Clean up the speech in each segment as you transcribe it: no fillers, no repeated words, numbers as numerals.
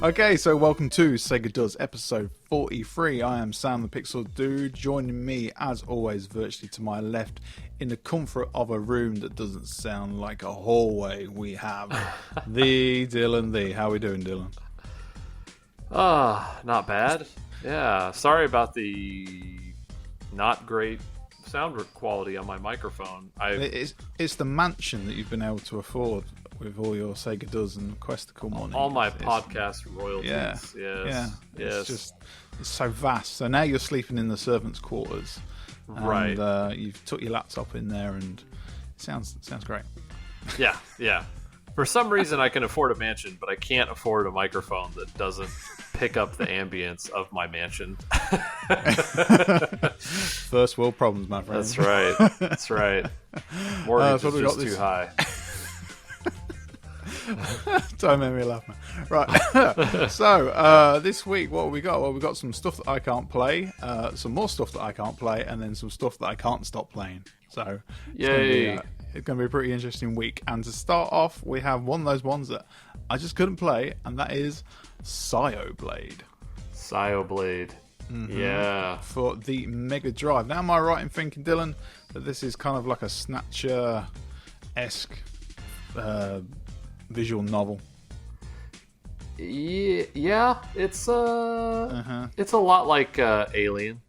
Okay, so welcome to Sega Does episode 43. I am Sam the Pixel Dude. Joining me, as always, virtually to my left, in the comfort of a room that doesn't sound like a hallway, we have the Dylan the. How are we doing, Dylan? Not bad. Yeah, sorry about the not great sound quality on my microphone. It's the mansion that you've been able to afford with all your Sega Does and Questicle money. All my podcast royalties. Yeah, yes. It's so vast. So now you're sleeping in the servants' quarters, right? And you've took your laptop in there, and it sounds great. Yeah. For some reason, I can afford a mansion, but I can't afford a microphone that doesn't pick up the ambience of my mansion. First world problems, my friend. That's right. Mortgage is just too high. Don't make me laugh, man. Right. So this week, what have we got? Well, we've got some stuff that I can't play, some more stuff that I can't play, and then some stuff that I can't stop playing. So yay! It's going to be a pretty interesting week. And to start off, we have one of those ones that I just couldn't play, and that is Psyoblade. Mm-hmm. Yeah. For the Mega Drive. Now, am I right in thinking, Dylan, that this is kind of like a Snatcher-esque visual novel? Yeah. It's it's a lot like Alien.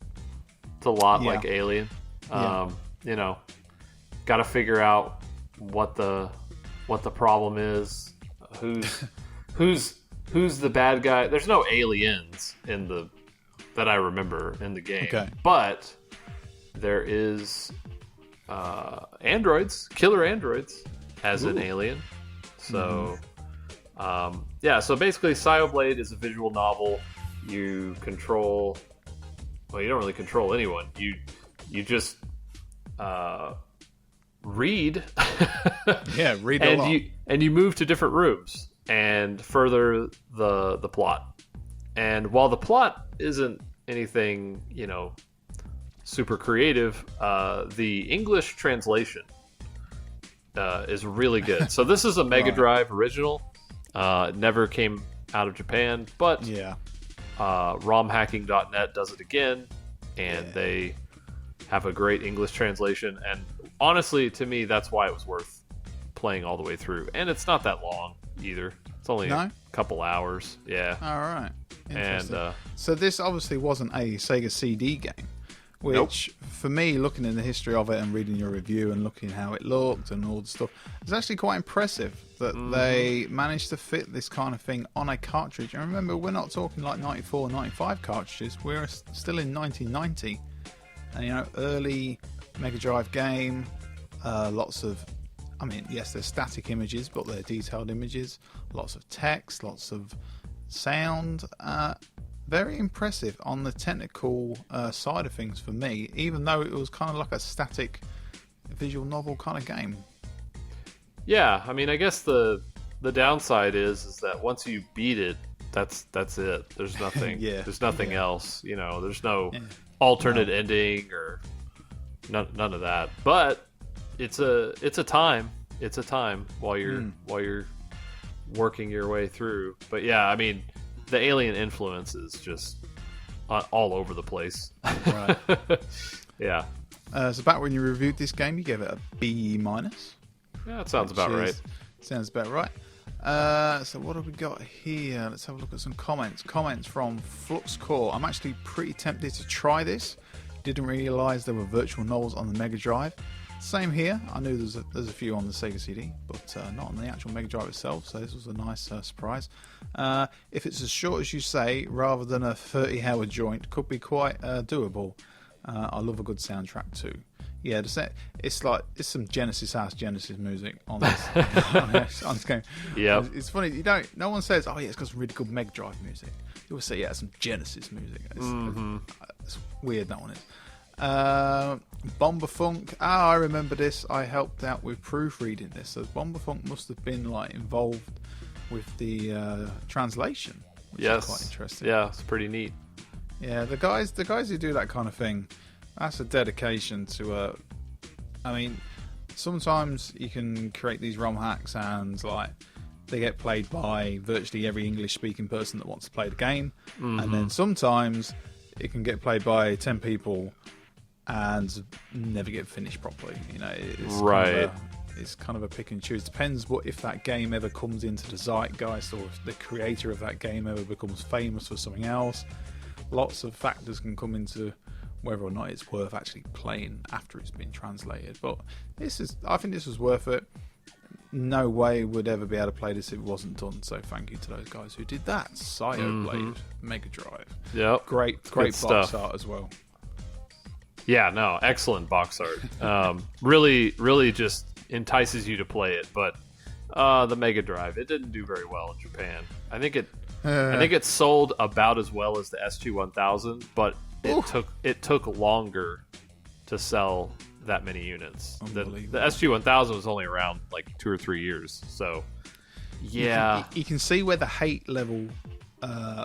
It's a lot like Alien. Got to figure out what the problem is. Who's the bad guy? There's no aliens that I remember in the game. Okay. But there is androids, killer androids, as an alien. So so basically Psyoblade is a visual novel. You control, well, you don't really control anyone. You just read. Read a lot. And you move to different rooms and further the plot. And while the plot isn't anything, super creative, the English translation is really good. So this is a Mega Drive original. It never came out of Japan, but romhacking.net does it again, and they have a great English translation. And honestly, to me, that's why it was worth playing all the way through. And it's not that long either. It's only a couple hours. Yeah. All right. And so this obviously wasn't a Sega CD game, which for me, looking in the history of it and reading your review and looking how it looked and all the stuff, it's actually quite impressive that they managed to fit this kind of thing on a cartridge. And remember, we're not talking like 94, 95 cartridges. We're still in 1990. And, early Mega Drive game, lots of, yes, they're static images, but they're detailed images, lots of text, lots of sound, very impressive on the technical side of things for me, even though it was kind of like a static visual novel kind of game. Yeah, I guess the downside is that once you beat it, that's it. There's nothing. There's nothing else. There's no alternate ending or none of that. But it's a time. It's a time while you're working your way through. But yeah, the alien influence is just all over the place. Right. Yeah. So back when you reviewed this game, you gave it a B-. Yeah, that sounds about right. Sounds about right. So what have we got here? Let's have a look at some comments. Comments from Fluxcore. I'm actually pretty tempted to try this. Didn't realise there were virtual novels on the Mega Drive. Same here. I knew there's a few on the Sega CD, but not on the actual Mega Drive itself, so this was a nice surprise. If it's as short as you say, rather than a 30-hour joint, could be quite doable. I love a good soundtrack too. Yeah, it's some Genesis music on this, on this game. Yeah, it's funny. No one says, "Oh yeah, it's got some really good Mega Drive music." They always say, "Yeah, some Genesis music." It's weird, that one is. Bomber Funk. I remember this. I helped out with proofreading this. So Bomber Funk must have been involved with the translation, which is quite interesting. Yeah, it's pretty neat. Yeah, the guys who do that kind of thing, that's a dedication to sometimes you can create these ROM hacks and they get played by virtually every English-speaking person that wants to play the game. And then sometimes it can get played by 10 people and never get finished properly. You know, it's kind of a pick and choose. Depends if that game ever comes into the zeitgeist, or if the creator of that game ever becomes famous for something else. Lots of factors can come into whether or not it's worth actually playing after it's been translated. But I think this was worth it. No way would ever be able to play this if it wasn't done. So thank you to those guys who did that. Blade, Mega Drive. Yep. Great box art as well. Yeah, no, excellent box art. Really, really just entices you to play it. But the Mega Drive, it didn't do very well in Japan. I think it sold about as well as the SG-1000, but it took longer to sell that many units. The SG-1000 was only around like 2 or 3 years. So, yeah, you can see where the hate level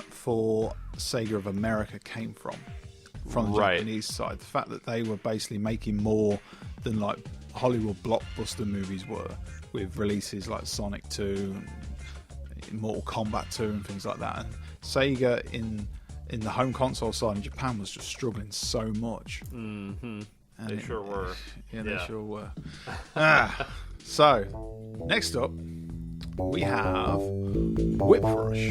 for Sega of America came from the Japanese side. The fact that they were basically making more than like Hollywood blockbuster movies were, with releases like Sonic 2 and Mortal Kombat 2 and things like that. And Sega in the home console side in Japan was just struggling so much. They sure were. Yeah, they sure were. So, next up, we have Whip Rush.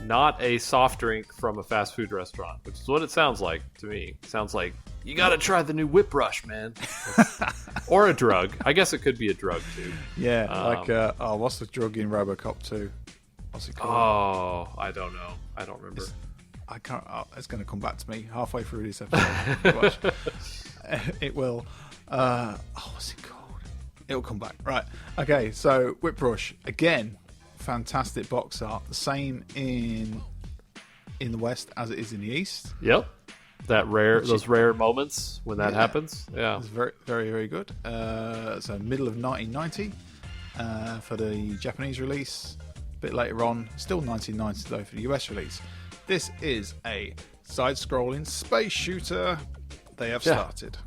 Not a soft drink from a fast food restaurant, which is what it sounds like to me. It sounds like you got to try the new Whip Rush, man. Or a drug. I guess it could be a drug too. Yeah, what's the drug in RoboCop 2? What's it called? Oh, I don't know. I don't remember. I can't. It's going to come back to me halfway through this episode. It will. What's it called? It'll come back. Right. Okay. So Whip Rush again. Fantastic box art. The same in the West as it is in the East. Yep. Those rare moments when that happens. Yeah. It's very, very, very good. So middle of 1990 for the Japanese release. A bit later on, still 1990 though for the US release. This is a side-scrolling space shooter. They have started.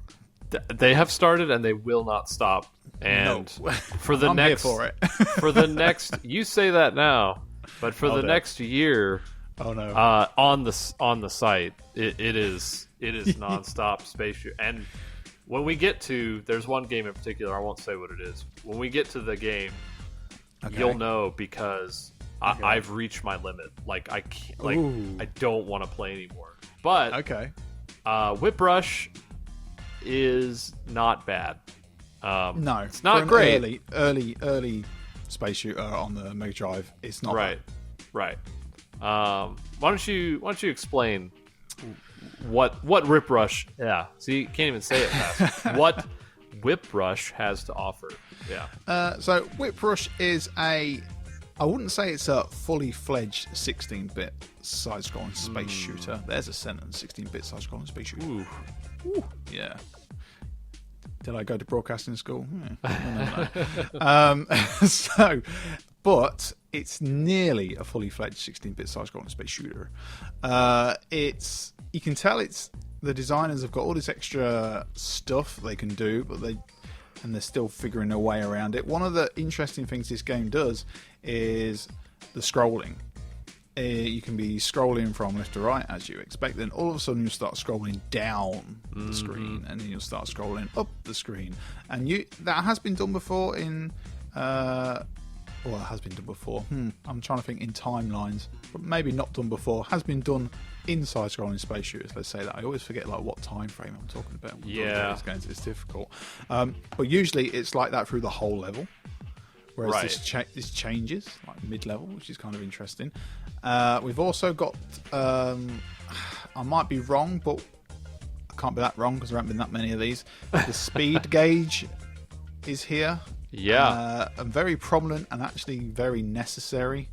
They have started and they will not stop. And for the next, here for it. For the next, you say that now, but for the next year, on the site, it is nonstop space shoot. And when we get to, there's one game in particular, I won't say what it is. When we get to the game, you'll know, because I've reached my limit. Like I can't, I don't want to play anymore. But Whip Rush is not bad. No, it's not great. Early space shooter on the Mega Drive. It's not right. Why don't you explain what Whip Rush? Yeah, see, you can't even say it fast. What Whip Rush has to offer? Yeah. So Whip Rush is I wouldn't say it's a fully fledged 16-bit side-scrolling space shooter. There's a sentence: 16-bit side-scrolling space shooter. Ooh. Yeah. Did I go to broadcasting school? No. But it's nearly a fully fledged 16-bit side-scrolling space shooter. You can tell the designers have got all this extra stuff they can do, but they're still figuring their way around it. One of the interesting things this game does is the scrolling. You can be scrolling from left to right as you expect, then all of a sudden you'll start scrolling down the screen, and then you'll start scrolling up the screen. And that has been done before in it has been done before. I'm trying to think in timelines, but maybe not done before. Has been done in side-scrolling space shooters. Let's say that. I always forget what time frame I'm talking about. Yeah, it's difficult. But usually it's like that through the whole level. whereas this changes like mid-level, which is kind of interesting. We've also got, I might be wrong, but I can't be that wrong because there haven't been that many of these. The speed gauge is here. Yeah. And very prominent and actually very necessary.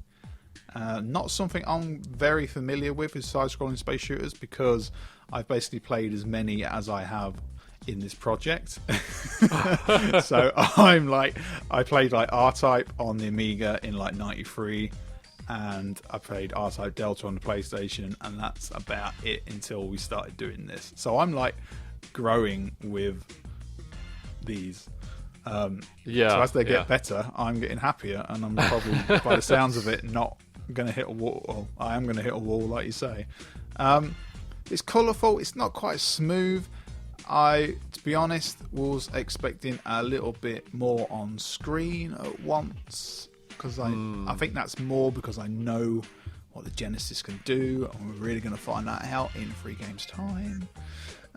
Not something I'm very familiar with side-scrolling space shooters, because I've basically played as many as I have in this project. So I played like R-Type on the Amiga in like 93, and I played R-Type Delta on the PlayStation, and that's about it until we started doing this. So I'm like growing with these. So as they get better, I'm getting happier, and I'm probably, by the sounds of it, not going to hit a wall. Well, I am going to hit a wall, like you say. It's colourful. It's not quite smooth. To be honest, was expecting a little bit more on screen at once, because I think that's more because I know what the Genesis can do, and we're really going to find that out in 3 games time.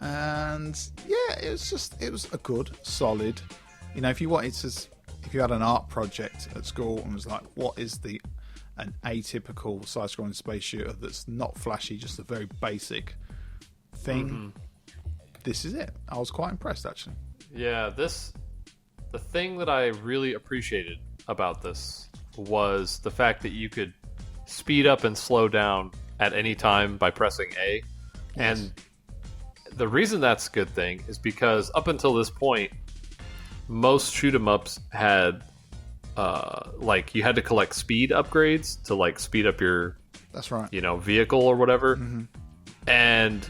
And yeah, it was a good, solid. If you had an art project at school and was like, what is an atypical side-scrolling space shooter that's not flashy, just a very basic thing, this is it. I was quite impressed, actually. Yeah, the thing that I really appreciated about this was the fact that you could speed up and slow down at any time by pressing A. Yes. And the reason that's a good thing is because up until this point, most shoot 'em ups had you had to collect speed upgrades to like speed up your vehicle or whatever. And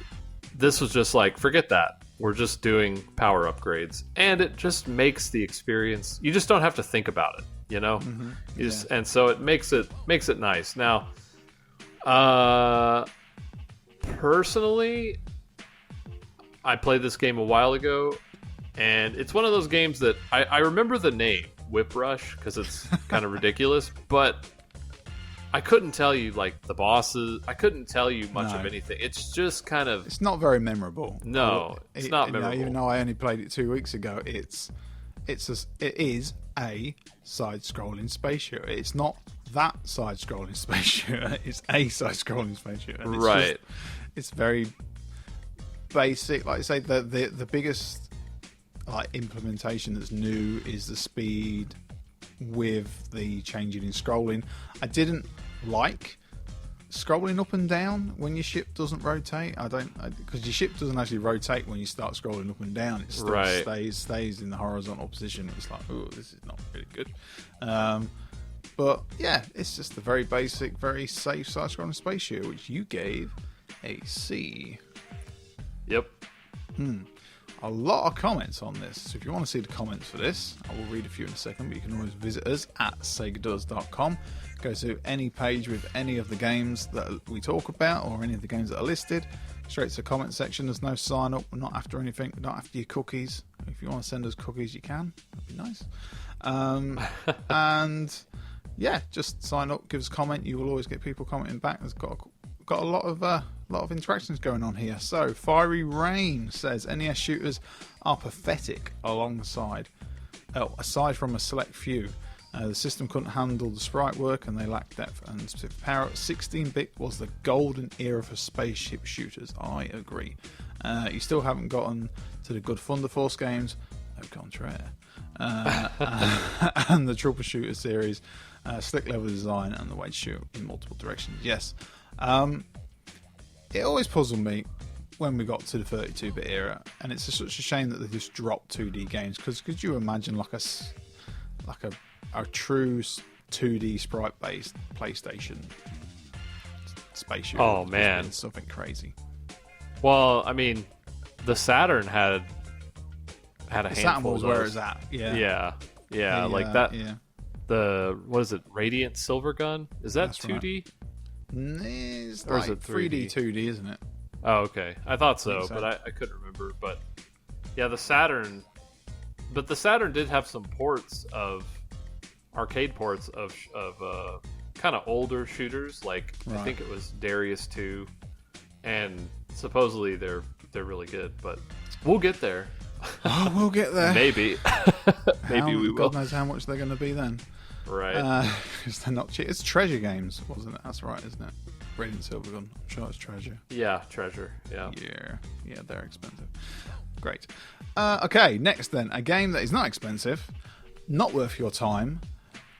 this was just like, forget that, we're just doing power upgrades, and it just makes the experience, you just don't have to think about it, and so it makes it nice. Now personally, I played this game a while ago, and it's one of those games that I remember the name Whip Rush because it's kind of ridiculous, but I couldn't tell you like the bosses. I couldn't tell you much of anything. It's just kind of, it's not very memorable. No, it's not memorable. Even though I only played it 2 weeks ago, it is a side-scrolling space shooter. It's not that side-scrolling space shooter. It's a side-scrolling space shooter. And right. It's very basic. Like I say, the biggest implementation that's new is the speed with the changing in scrolling. I didn't like scrolling up and down when your ship doesn't rotate. Because your ship doesn't actually rotate when you start scrolling up and down. It still stays in the horizontal position. It's like, oh, this is not really good. But yeah, it's just a very basic, very safe side-scrolling space shooter, which you gave a C. Yep. A lot of comments on this, so if you want to see the comments for this, I will read a few in a second, but you can always visit us at segadoes.com. Go to any page with any of the games that we talk about, or any of the games that are listed, straight to the comment section. There's no sign up, we're not after anything, we're not after your cookies. If you want to send us cookies, you can, that'd be nice. And yeah, just sign up, give us a comment. You will always get people commenting back. There's got a lot of interactions going on here. So Fiery Rain says NES shooters are pathetic aside from a select few. The system couldn't handle the sprite work, and they lacked depth and specific power. 16-bit was the golden era for spaceship shooters. I agree. You still haven't gotten to the good Thunder Force games, au contraire, and the Trooper Shooter series, slick level design, and the way to shoot in multiple directions. Yes. It always puzzled me when we got to the 32-bit era, and it's such a shame that they just dropped 2D games, because could you imagine like a true 2D sprite-based PlayStation space shooter? Oh man, something crazy. Well, I mean, the Saturn had a handful. Saturn was of where it's at. Yeah, like that. Yeah. The what is it? Radiant Silver Gun? Is that 2D? Right. It's or like is it 3D, 2D, isn't it? Oh, okay. I thought so, but I couldn't remember. But yeah, the Saturn did have some arcade ports of kind of older shooters. Like right. I think it was Darius 2, and supposedly they're really good. But we'll get there. Oh, we'll get there. Maybe we will. God knows how much they're going to be then. Right. Because they're not cheap. It's Treasure Games, wasn't it? That's right, isn't it? Radiant Silvergun. I'm sure it's Treasure. Yeah, Treasure. Yeah. Yeah, they're expensive. Great. Okay, next then. A game that is not expensive, not worth your time,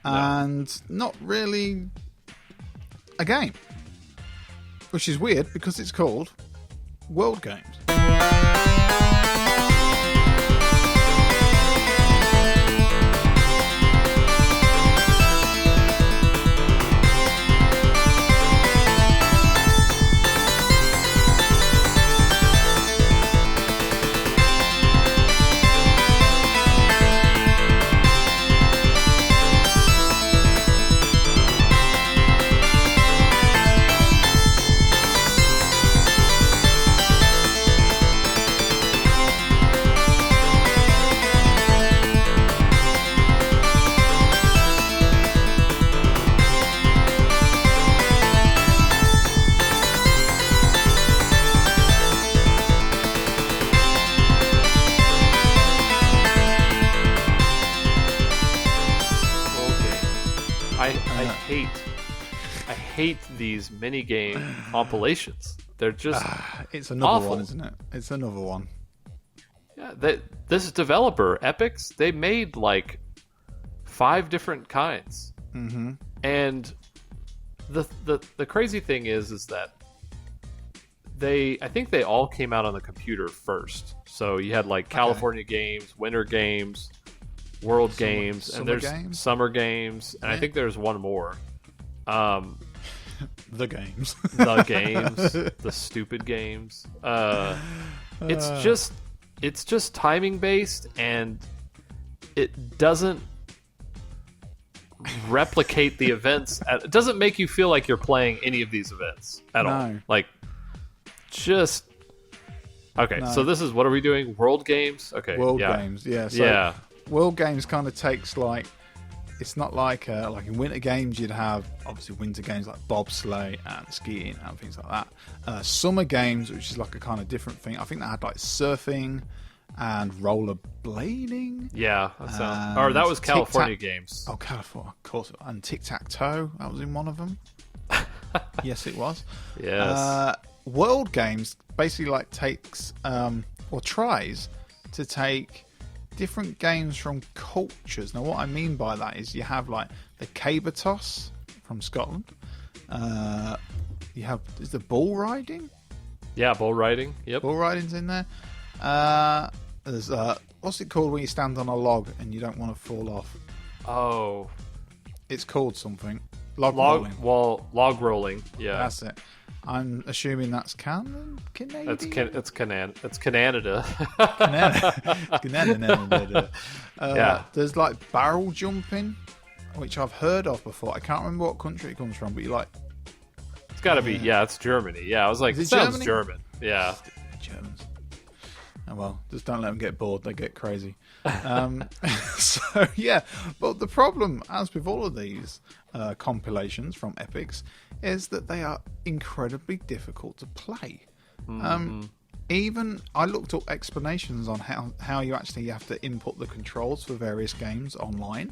and not really a game. Which is weird because it's called World Games. I hate these mini game compilations. They're just it's another awful. one, isn't it? It's another one. Yeah, this developer, Epix, they made like 5 different kinds. Mm-hmm. And the crazy thing is that I think they all came out on the computer first. So you had like California Games, Winter Games, World Games, and there's Summer Games, and I think there's one more. The games. The games. The stupid games. It's just timing based, and it doesn't replicate the events. It doesn't make you feel like you're playing any of these events at all. Like, just... Okay, so this is... What are we doing? World Games? Okay, World Games, yeah. So World Games kind of takes, like... It's not like in Winter Games, you'd have, obviously, winter games like bobsleigh and skiing and things like that. Summer Games, which is like a kind of different thing. I think they had, like, surfing and rollerblading. Yeah, that was California Games. Oh, California, of course. And Tic-Tac-Toe, that was in one of them. Yes, it was. Yes. World Games basically like takes or tries to take different games from cultures. Now, what I mean by that is you have like the caber toss from Scotland. You have is the bull riding? Yeah, bull riding. Yep, bull riding's in there. There's what's it called when you stand on a log and you don't want to fall off? Oh, it's called something. Log rolling. Log rolling. Yeah, that's it. I'm assuming that's Canadian. It's Canada. Canada. Yeah. There's like barrel jumping, which I've heard of before. I can't remember what country it comes from, but it's got to be. Yeah, it's Germany. Yeah, I was like, it sounds German. Yeah, Germans. Oh well, just don't let them get bored. They get crazy. So yeah, but the problem, as with all of these compilations from Epix, is that they are incredibly difficult to play. Even I looked up explanations on how you actually have to input the controls for various games online,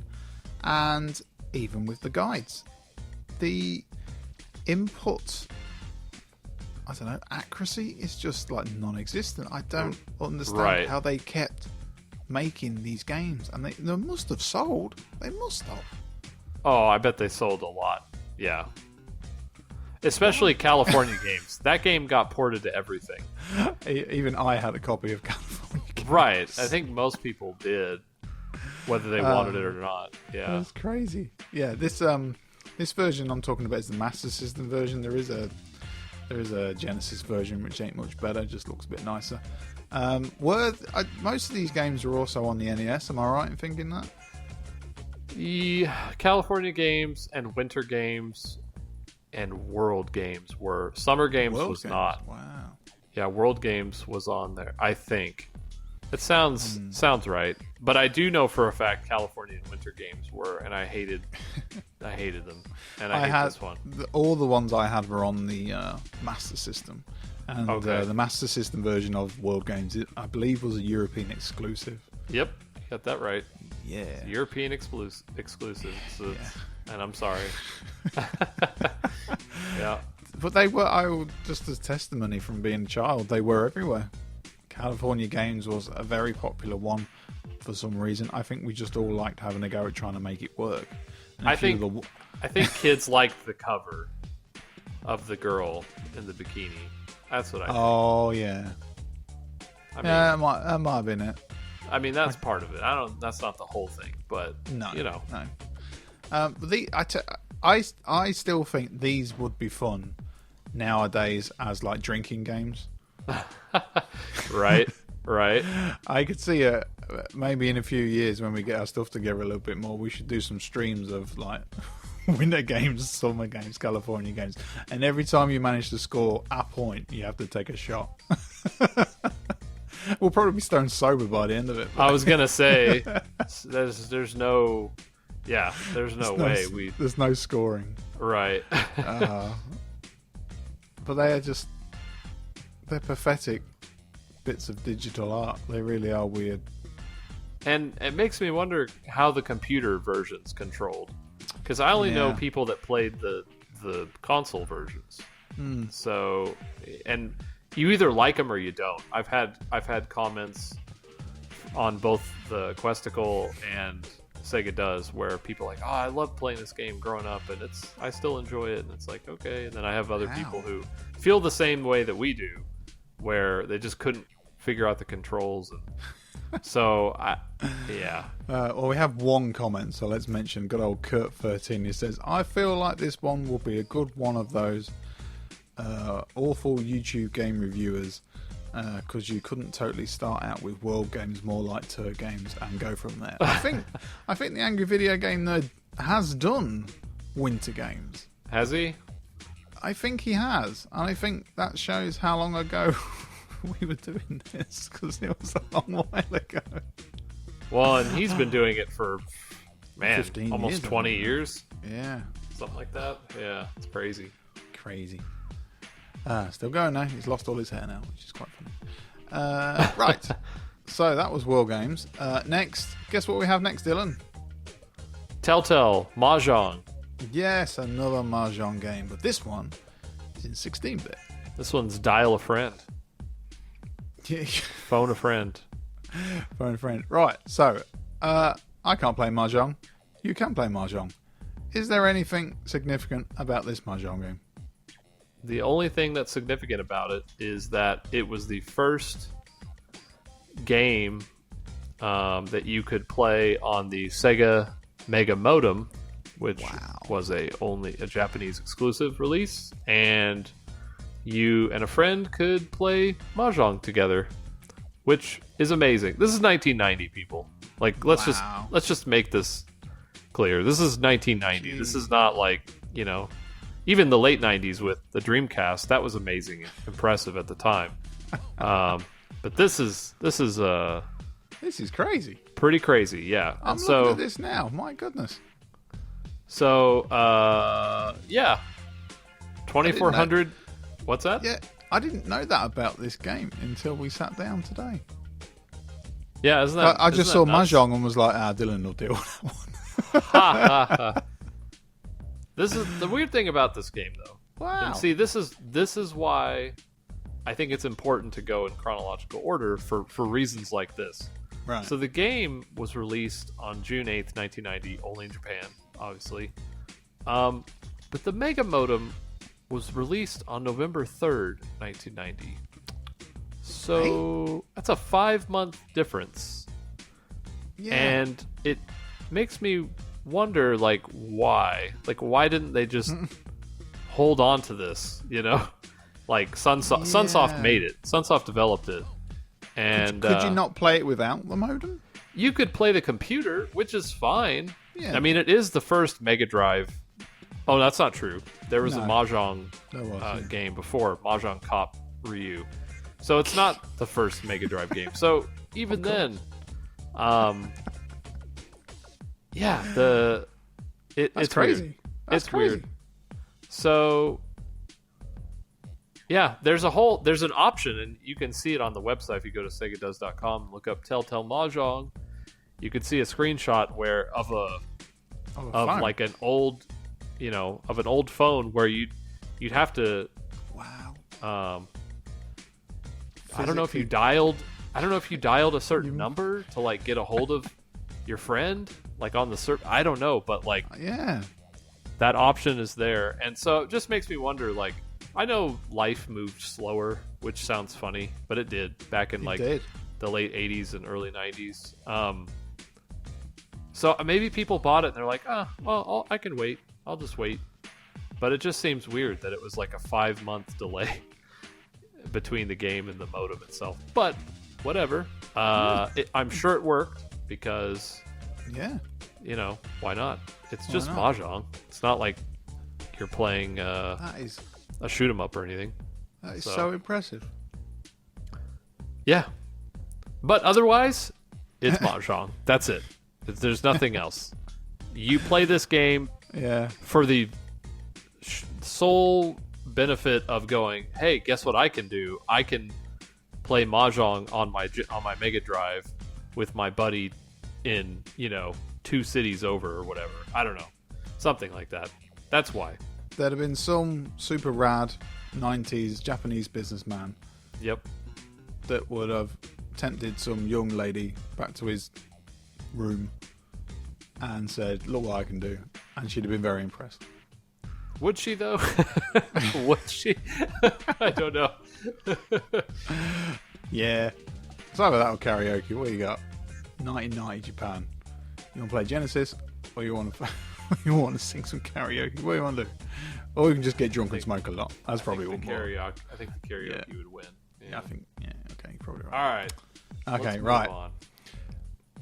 and even with the guides, the input, I don't know, accuracy is just like non-existent. I don't understand how they kept making these games, and they must have sold. They must have. Oh, I bet they sold a lot. Yeah. Especially California Games. That game got ported to everything. Even I had a copy of California Games. Right. I think most people did, whether they wanted it or not. Yeah. That's crazy. Yeah, this version I'm talking about is the Master System version. There is a Genesis version which ain't much better, just looks a bit nicer. Most of these games are also on the NES. Am I right in thinking that? The California Games and Winter Games and World Games were. Summer Games was not. Wow. Yeah, World Games was on there, I think. It sounds right, but I do know for a fact California and Winter Games were, and I hated them, and I hate this one. All the ones I had were on the Master System, and the Master System version of World Games, I believe, was a European exclusive. Yep, got that right. Yeah. European exclusive. So and I'm sorry. Yeah. But they were, just as testimony from being a child, they were everywhere. California Games was a very popular one for some reason. I think we just all liked having a go at trying to make it work. I think kids liked the cover of the girl in the bikini. That's what I think. Oh, yeah. I mean, that might have been it. I mean, that's part of it. That's not the whole thing, but no. No. I still think these would be fun nowadays as like drinking games. Right. I could see it maybe in a few years when we get our stuff together a little bit more. We should do some streams of like winter games, summer games, California games, and every time you manage to score a point, you have to take a shot. We'll probably be stone sober by the end of it. But... I was gonna say, there's no way there's no scoring. Right. But they're pathetic bits of digital art. They really are weird. And it makes me wonder how the computer version's controlled, because I only know people that played the console versions. So, and you either like them or you don't. I've had comments on both the Questicle and Sega Does where people are like, I love playing this game growing up, and I still enjoy it, and it's like, okay. And then I have other people who feel the same way that we do, where they just couldn't figure out the controls. And so well, we have one comment, so let's mention good old Kurt13. He says, I feel like this one will be a good one of those awful YouTube game reviewers, because you couldn't totally start out with world games, more like tour games, and go from there. I think the Angry Video Game Nerd has done winter games. Has he? I think he has, and I think that shows how long ago we were doing this, because it was a long while ago. Well, and he's been doing it for, man, 15 almost years, 20 years. Yeah. Something like that. Yeah, it's crazy. Still going now. He's lost all his hair now, which is quite funny. Right. So that was World Games. Next, guess what we have next, Dylan? Telltale Mahjong. Yes, another Mahjong game, but this one is in 16-bit. This one's Dial a Friend. Phone a friend. Phone a friend. Right, so I can't play Mahjong. You can play Mahjong. Is there anything significant about this Mahjong game? The only thing that's significant about it is that it was the first game that you could play on the Sega Mega Modem, which was only a Japanese exclusive release, and you and a friend could play Mahjong together, which is amazing. This is 1990, people. Like, let's just make this clear. This is 1990. Jeez. This is not like, even the late 90s with the Dreamcast. That was amazing, impressive at the time. But this is crazy. Pretty crazy, yeah. I'm looking at this now. My goodness. So, 2400. What's that? Yeah, I didn't know that about this game until we sat down today. Yeah, isn't that? I just saw Mahjong and was like, Dylan will deal with that one. This is the weird thing about this game, though. Wow. And see, this is why I think it's important to go in chronological order for reasons like this. Right. So the game was released on June 8th, 1990, only in Japan, obviously. But the Mega Modem was released on November 3rd, 1990. So that's a 5-month difference. Yeah. And it makes me wonder, like, why? Like, why didn't they just hold on to this, Like, Sunsoft made it. Sunsoft developed it. And could you not play it without the modem? You could play the computer, which is fine. Yeah. I mean, it is the first Mega Drive. Oh, that's not true. There was a Mahjong game before, Mahjong Cop Ryu. So it's not the first Mega Drive game. So even then, it's crazy. Weird. That's crazy. Weird. So there's an option, and you can see it on the website if you go to segadoes.com and look up Telltale Mahjong. you could see a screenshot where of like an old, of an old phone where you'd have to. Wow. I don't know if you dialed a certain number to like get a hold of your friend, like on the server. I don't know, but like that option is there, and so it just makes me wonder. Like, I know life moved slower, which sounds funny, but it did back in the late '80s and early '90s. So maybe people bought it and they're like, well, I can wait. I'll just wait. But it just seems weird that it was like a 5-month delay between the game and the modem itself. But whatever. I'm sure it worked because, why not? It's just Mahjong. It's not like you're playing a shoot 'em up or anything. That is so impressive. Yeah. But otherwise, it's Mahjong. That's it. There's nothing else. You play this game for the sole benefit of going, hey, guess what I can do? I can play Mahjong on my Mega Drive with my buddy in, 2 cities over or whatever. I don't know. Something like that. That's why. There'd have been some super rad 90s Japanese businessman. Yep. That would have tempted some young lady back to his room and said, look what I can do. And she'd have been very impressed. Would she, though? Would she? I don't know. Yeah. It's either that or karaoke. What you got? 1990 Japan. You want to play Genesis, or you want to sing some karaoke? What do you want to do? Or you can just get drunk and smoke a lot. That's probably what more. I think the karaoke would win. Yeah, I think. Yeah, okay, you're probably right. All right. Okay, right.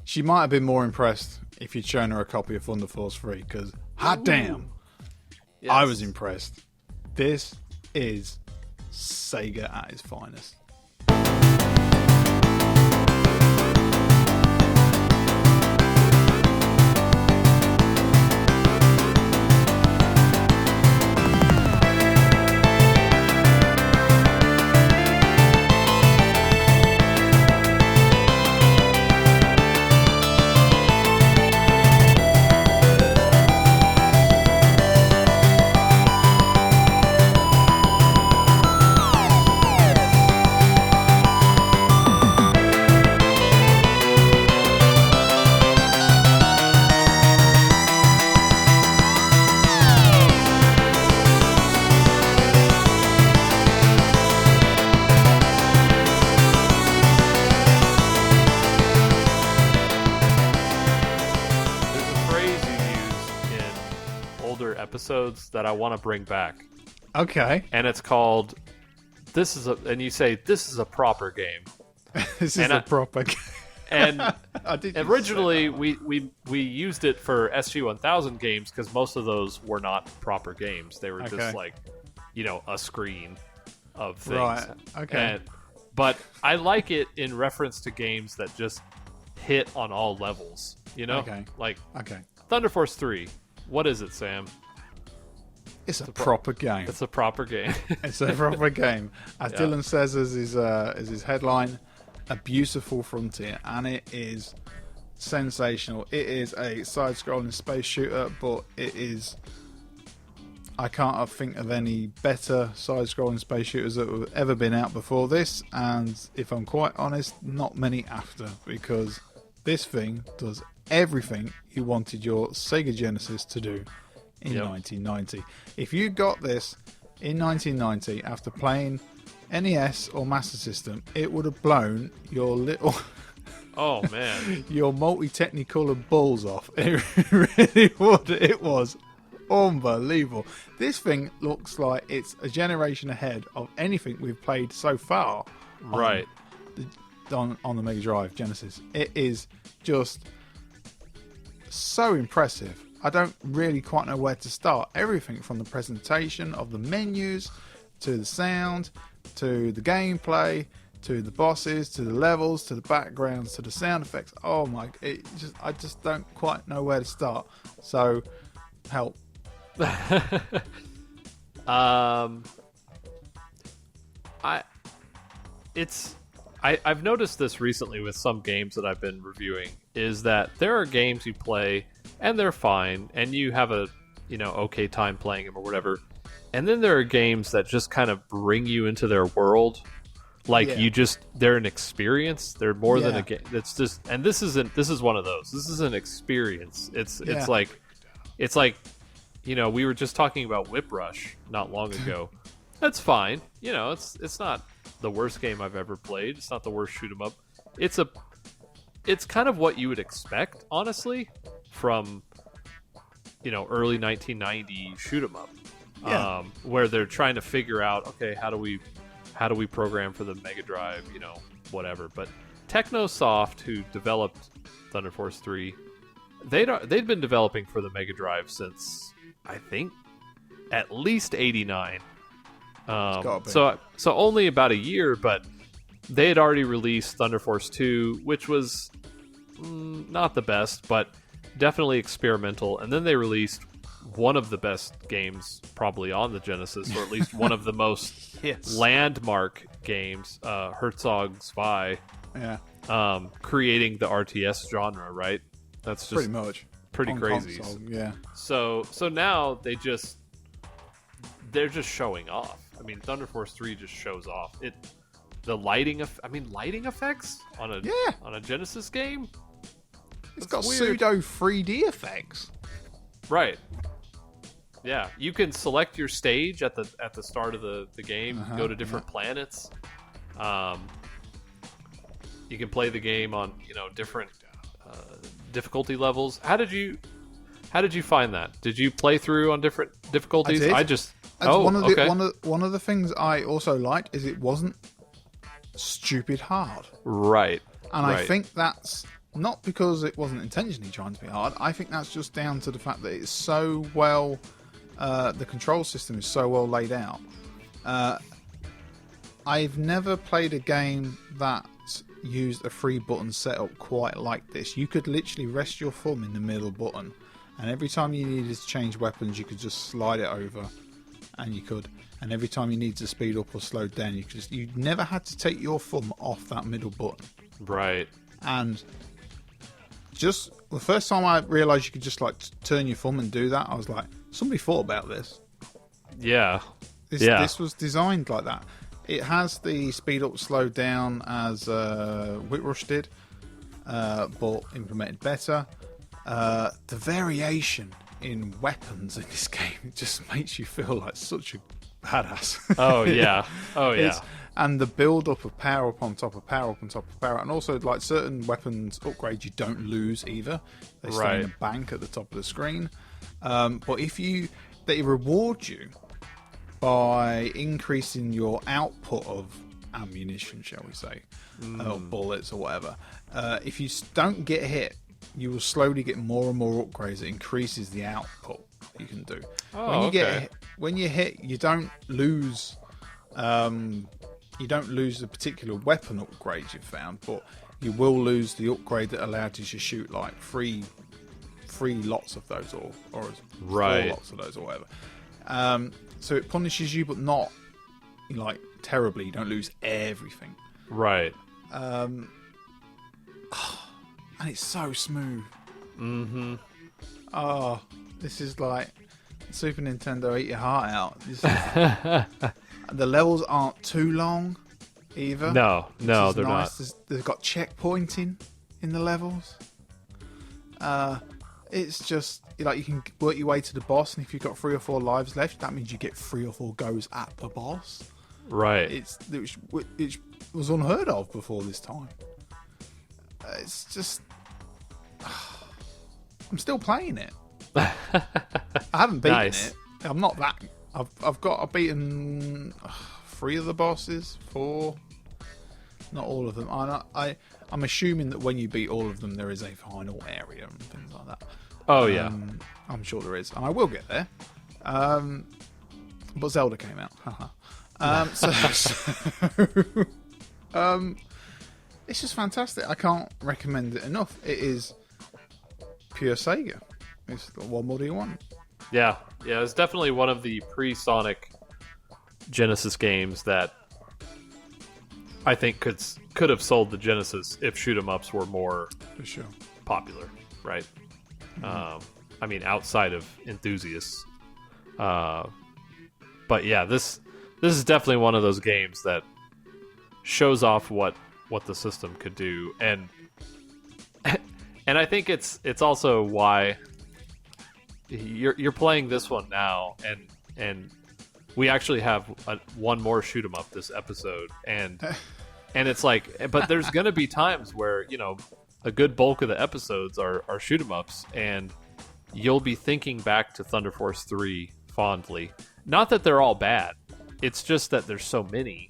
She might have been more impressed if you'd shown her a copy of Thunder Force 3, because hot damn, yes. I was impressed. This is Sega at its finest. Episodes that I want to bring back. Okay. And it's called and you say this is a proper game. This is a proper game. And originally we used it for SG-1000 games because most of those were not proper games. They were just like, a screen of things. Right. Okay. But I like it in reference to games that just hit on all levels. Okay. Like Thunder Force 3. What is it, Sam? It's a proper game. It's a proper game. It's a proper game. As Dylan says as his headline, a beautiful frontier, and it is sensational. It is a side-scrolling space shooter, but it is. I can't think of any better side-scrolling space shooters that have ever been out before this, and if I'm quite honest, not many after, because this thing does everything you wanted your Sega Genesis to do in 1990. If you got this in 1990 after playing NES or Master System, it would have blown your little oh man your multi-technicolored balls off. It really would. It was unbelievable. This thing looks like it's a generation ahead of anything we've played so far right on the Mega Drive Genesis. It is just so impressive. I don't really quite know where to start. Everything from the presentation of the menus, to the sound, to the gameplay, to the bosses, to the levels, to the backgrounds, to the sound effects. Oh my! I just don't quite know where to start. So, help. I've noticed this recently with some games that I've been reviewing, is that there are games you play and they're fine and you have a okay time playing them or whatever, and then there are games that just kind of bring you into their world, like they're an experience. They're more than a game. It's just, and this is one of those. This is an experience. It's like we were just talking about Whip Rush not long ago. That's fine. It's not the worst game I've ever played. It's not the worst shoot 'em up. It's kind of what you would expect, honestly, from early 1990 shoot 'em up, where they're trying to figure out, okay, how do we program for the Mega Drive, whatever. But Technosoft, who developed Thunder Force 3, they'd been developing for the Mega Drive since, I think, at least '89. So only about a year, but they had already released Thunder Force 2, which was not the best, but definitely experimental. And then they released one of the best games probably on the Genesis, or at least one of the most landmark games, Herzog Zwei, creating the RTS genre, right? That's just pretty crazy. Console, yeah. So now they're just showing off. I mean, Thunder Force 3 just shows off. The lighting effects on a Genesis game. It's got pseudo 3D effects. Right. Yeah, you can select your stage at the start of the game. Go to different planets. You can play the game on different difficulty levels. How did you find that? Did you play through on different difficulties? I did. One of the things I also liked is it wasn't stupid hard. Right. And I think that's not because it wasn't intentionally trying to be hard. I think that's just down to the fact that it's so well, the control system is so well laid out. I've never played a game that used a 3-button setup quite like this. You could literally rest your thumb in the middle button, and every time you needed to change weapons, you could just slide it over, and you could. And every time you needed to speed up or slow down, you never had to take your thumb off that middle button. Right. And just the first time I realised you could just turn your thumb and do that, I was like, somebody thought about this. Yeah. This was designed like that. It has the speed up, slow down as Whip Rush did, but implemented better. The variation in weapons in this game just makes you feel like such a badass. Oh yeah. And the build up of power up on top of power up on top of power, and also like certain weapons upgrades you don't lose either. They stay in the bank at the top of the screen. But they reward you by increasing your output of ammunition, shall we say, or bullets or whatever. If you don't get hit, you will slowly get more and more upgrades. It increases the output you can do. When you hit, you don't lose. You don't lose the particular weapon upgrade you've found, but you will lose the upgrade that allowed you to shoot like three lots of those, or 4 lots of those, or whatever. So it punishes you, but not like terribly. You don't lose everything. Right. And it's so smooth. Mm-hmm. Oh, this is like Super Nintendo, eat your heart out. The levels aren't too long either. No, they're nice. not. They've got checkpointing in the levels. It's just like you can work your way to the boss, and if you've got 3 or 4 lives left, that means you get 3 or 4 goes at the boss. Right. It was unheard of before this time. It's just, I'm still playing it. I haven't beaten it. I'm not that. I've beaten 3 of the bosses, 4. Not all of them. I'm assuming that when you beat all of them, there is a final area and things like that. Oh yeah, I'm sure there is, and I will get there. But Zelda came out. It's just fantastic. I can't recommend it enough. It is pure Sega. What more do you want? Yeah. It's definitely one of the pre-Sonic Genesis games that I think could have sold the Genesis if shoot 'em ups were more for sure popular, right? I mean, outside of enthusiasts. But yeah, this is definitely one of those games that shows off what the system could do, and I think it's also why you're playing this one now, and we actually have one more shoot 'em up this episode, and it's like, but there's gonna be times where a good bulk of the episodes are shoot 'em ups, and you'll be thinking back to Thunder Force 3 fondly. Not that they're all bad, it's just that there's so many,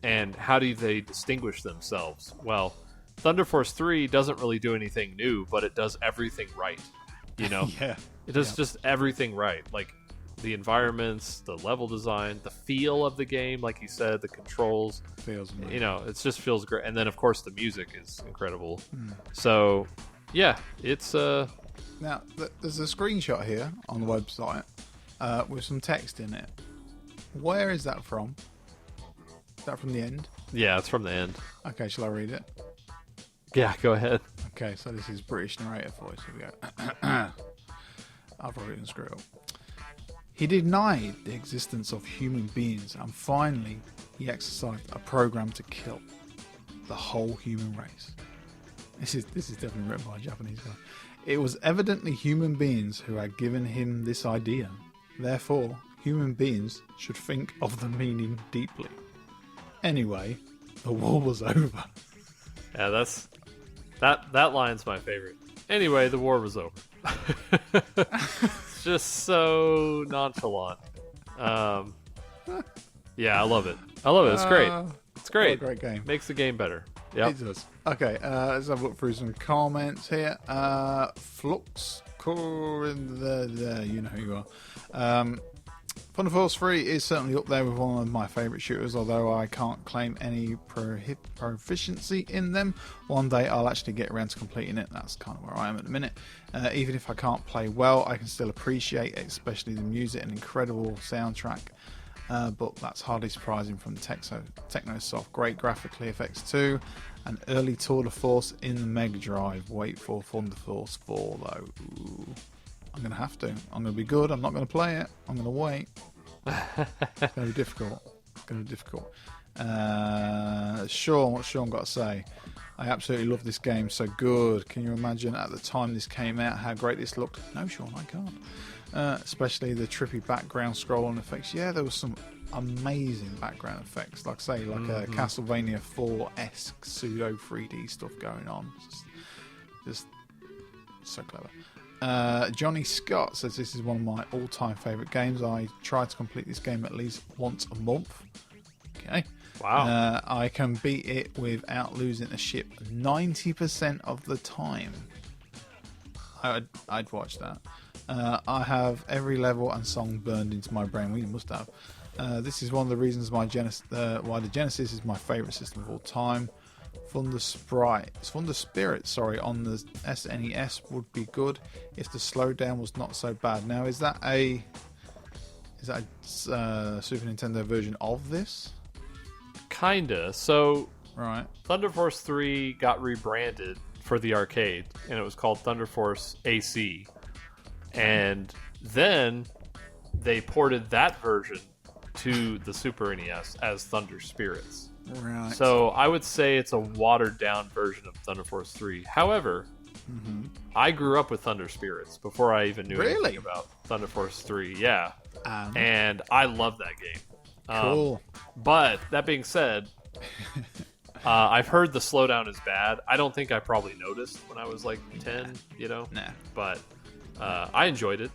and how do they distinguish themselves? Well, Thunder Force 3 doesn't really do anything new, but it does everything right. Yeah. It does just everything right. Like the environments, the level design, the feel of the game, like you said, the controls. Feels amazing. It just feels great. And then, of course, the music is incredible. So, yeah, it's... Now, there's a screenshot here on the website with some text in it. Where is that from? Is that from the end? Yeah, it's from the end. Okay, shall I read it? Yeah, go ahead. Okay, so this is British narrator voice. Here we go. I'll probably even screw it up. He denied the existence of human beings, and finally he exercised a program to kill the whole human race. This is definitely written by a Japanese guy. It was evidently human beings who had given him this idea. Therefore, human beings should think of the meaning deeply. Anyway, the war was over. Yeah, that line's my favorite. Anyway, the war was over. It's just so nonchalant. Yeah, I love it. It's great. It's great. What a great game. Makes the game better. Yeah, it does. Okay, let's have a look through some comments here. Flux, you know who you are. Thunder Force 3 is certainly up there with one of my favourite shooters, although I can't claim any proficiency in them. One day I'll actually get around to completing it. That's kind of where I am at the minute. Even if I can't play well, I can still appreciate it, especially the music and incredible soundtrack. But that's hardly surprising from Technosoft. Great graphically, FX2, an early tour de force in the Mega Drive. Wait for Thunder Force 4 though. Ooh. I'm going to have to. I'm going to be good. I'm not going to play it. I'm going to wait. It's going to be difficult. Sean, what's Sean got to say? I absolutely love this game. So good. Can you imagine at the time this came out how great this looked? No, Sean, I can't. Especially the trippy background scrolling effects. Yeah, there was some amazing background effects. Like I say, like a Castlevania 4-esque pseudo 3D stuff going on. Just so clever. Johnny Scott says this is one of my all-time favourite games. I try to complete this game at least once a month. Okay. Wow. I can beat it without losing a ship 90% of the time. I'd watch that. I have every level and song burned into my brain. We must have. This is one of the reasons why the Genesis is my favourite system of all time. Thunder Spirit, on the SNES would be good if the slowdown was not so bad. Now, is that a Super Nintendo version of this? Kinda. So, right. Thunder Force 3 got rebranded for the arcade, and it was called Thunder Force AC. And then they ported that version to the Super NES as Thunder Spirits. Right. So I would say it's a watered down version of Thunder Force 3. However, I grew up with Thunder Spirits before I even knew anything about Thunder Force 3. Yeah. And I love that game. Cool. But that being said, I've heard the slowdown is bad. I don't think I probably noticed when I was like 10, Nah. But I enjoyed it.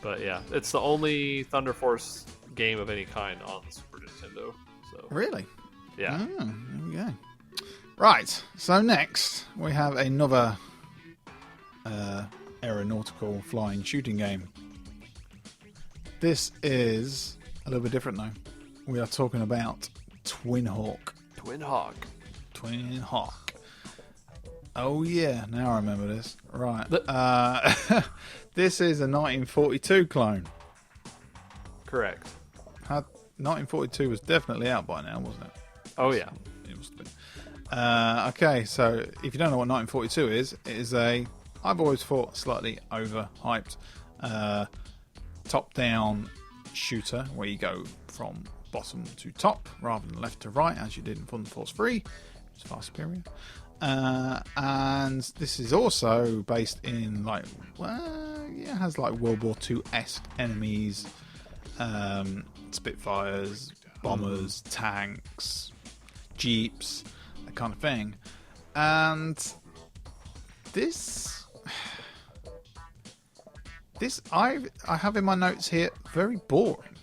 But yeah, it's the only Thunder Force game of any kind on the Super Nintendo. So really? Yeah. There we go. Right. So next we have another aeronautical flying shooting game. This is a little bit different though. We are talking about Twin Hawk. Twin Hawk. Oh yeah, now I remember this. Right. This is a 1942 clone. Correct. 1942 was definitely out by now, wasn't it? Oh yeah, it must have been. Okay, so if you don't know what 1942 is, it is I've always thought slightly overhyped top-down shooter where you go from bottom to top rather than left to right as you did in Thunder Force 3. It's far superior. And this is also based in it has like World War II-esque enemies, Spitfires, bombers, tanks, jeeps, that kind of thing. And this I have in my notes here very boring.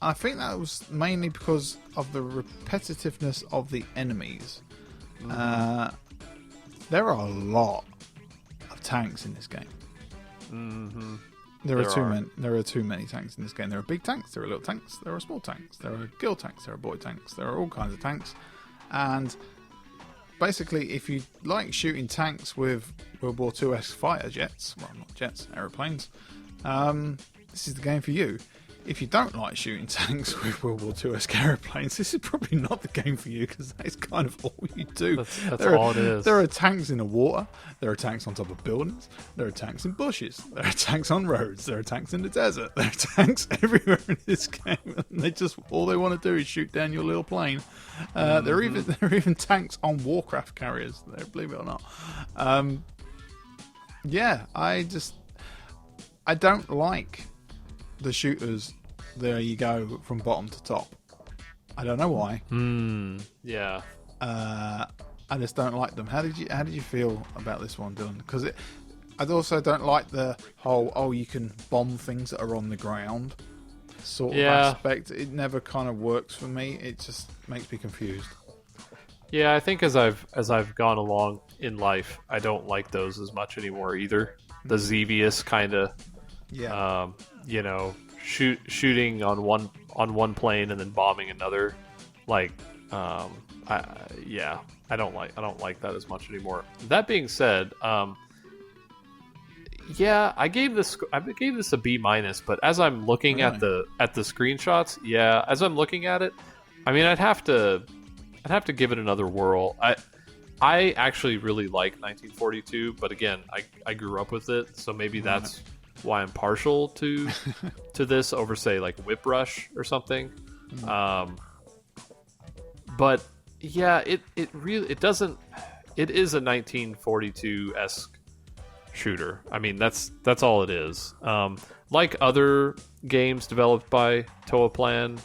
I think that was mainly because of the repetitiveness of the enemies. There are a lot of tanks in this game. Mm-hmm. There are too many tanks in this game. There are big tanks, there are little tanks, there are small tanks, there are girl tanks, there are boy tanks, there are all kinds of tanks. And basically, if you like shooting tanks with World War II-esque fighter jets, well, not jets, aeroplanes, this is the game for you. If you don't like shooting tanks with World War II-esque aeroplanes, this is probably not the game for you, because that is kind of all you do. That's all it is. There are tanks in the water, there are tanks on top of buildings, there are tanks in bushes, there are tanks on roads, there are tanks in the desert, there are tanks everywhere in this game, and all they want to do is shoot down your little plane. There are even tanks on Warcraft carriers, there, believe it or not. I don't like the shooters, there you go, from bottom to top. I don't know why. Yeah. I just don't like them. How did you feel about this one, Dylan? Because I also don't like the whole you can bomb things that are on the ground sort of aspect. It never kind of works for me. It just makes me confused. Yeah, I think as I've gone along in life, I don't like those as much anymore either. The Xevious kind of. Yeah. Shooting on one plane and then bombing another, I don't like that as much anymore. That being said, I gave this a B-, but as I'm looking at the screenshots, as I'm looking at it, I mean, I'd have to give it another whirl. I actually really like 1942, but again, I grew up with it, so maybe that's why I'm partial to this over, say, like Whip Rush or something. But yeah, it is a 1942-esque shooter. I mean, that's all it is. Like other games developed by Toaplan,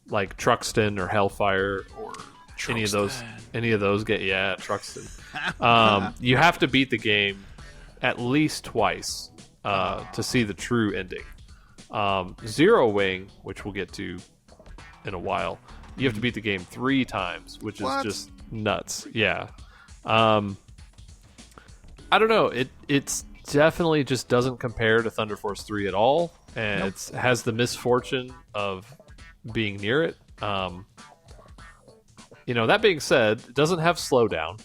like Truxton or Hellfire or Truxton. any of those Truxton. You have to beat the game at least twice to see the true ending. Zero Wing, which we'll get to in a while, you have to beat the game 3 times, which is just nuts. Yeah. I don't know. It's definitely just doesn't compare to Thunder Force 3 at all, and it has the misfortune of being near it. That being said, it doesn't have slowdown.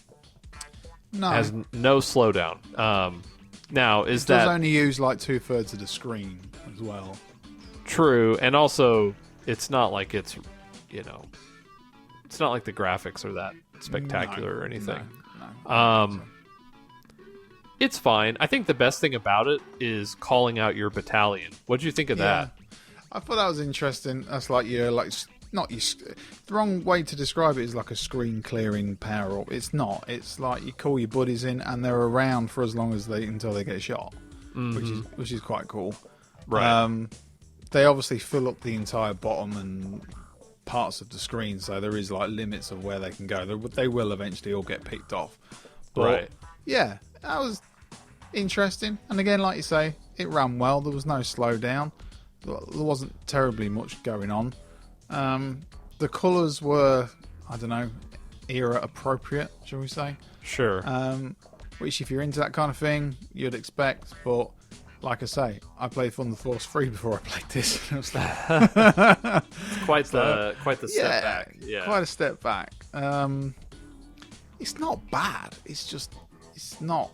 No. It has no slowdown. Now, it does only use like 2/3 of the screen as well. True, and also it's not like it's not like the graphics are that spectacular or anything. No. It's fine. I think the best thing about it is calling out your battalion. What did you think of that? I thought that was interesting. That's like the wrong way to describe it is like a screen clearing power up. It's not. It's like you call your buddies in and they're around for as long as until they get shot, which is quite cool. Right. They obviously fill up the entire bottom and parts of the screen, so there is like limits of where they can go. They will eventually all get picked off. But, right. Yeah, that was interesting. And again, like you say, it ran well. There was no slowdown. There wasn't terribly much going on. The colours were, I don't know, era appropriate, shall we say? Sure. Which, if you're into that kind of thing, you'd expect. But like I say, I played Thunder Force 3 before I played this. It was quite the step back. Yeah, quite a step back. It's not bad. It's not.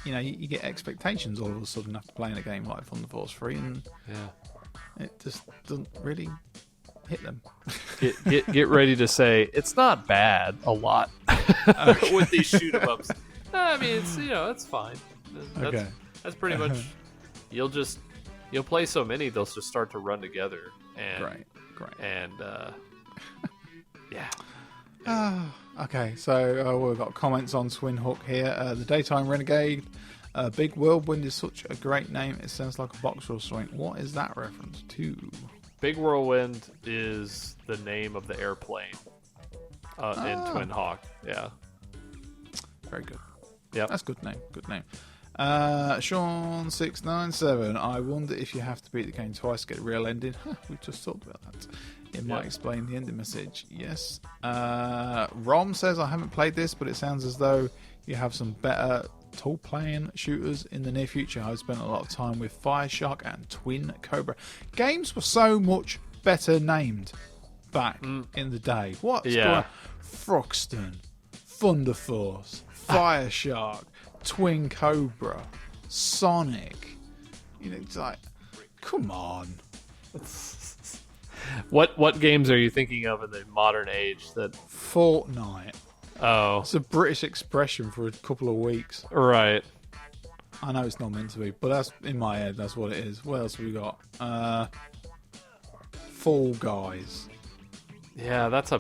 You get expectations all of a sudden after playing a game like Thunder Force 3, and It just doesn't really hit them. Get ready to say it's not bad a lot with these shoot 'em ups. I mean, it's it's fine. That's pretty much. You'll play so many, they'll just start to run together. And, Great. And yeah. Okay, so we've got comments on Swin Hook here. The Daytime Renegade. Big Whirlwind is such a great name. It sounds like a boxer or something. What is that reference to? Big Whirlwind is the name of the airplane in Twin Hawk. Yeah. Very good. Yeah, that's a good name. Good name. Sean697. I wonder if you have to beat the game twice to get a real ending. We just talked about that. It might explain the ending message. Yes. Rom says, I haven't played this, but it sounds as though you have some better tool-playing shooters in the near future. I've spent a lot of time with Fire Shark and Twin Cobra. Games were so much better named back in the day. What's going on? Frogston, Thunder Force, Fire Shark, Twin Cobra, Sonic. It's like, come on. What games are you thinking of in the modern age? That Fortnite. Oh, it's a British expression for a couple of weeks. Right. I know it's not meant to be, but that's in my head. That's what it is. What else have we got? Fall Guys. Yeah, that's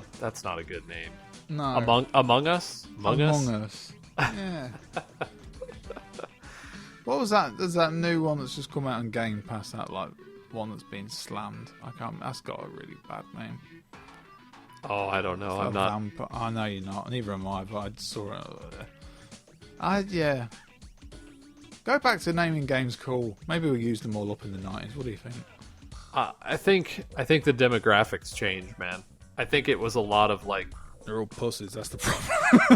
not a good name. No. Among Us. Among Us. Yeah. What was that? There's that new one that's just come out on Game Pass. That one that's been slammed. I can't. That's got a really bad name. Oh, I don't know. I'm not. I know you're not. Neither am I. But I saw it. Yeah. Go back to naming games cool. Maybe we used them all up in the 90s. What do you think? I think the demographics changed, man. I think it was a lot of they're all pussies. That's the problem.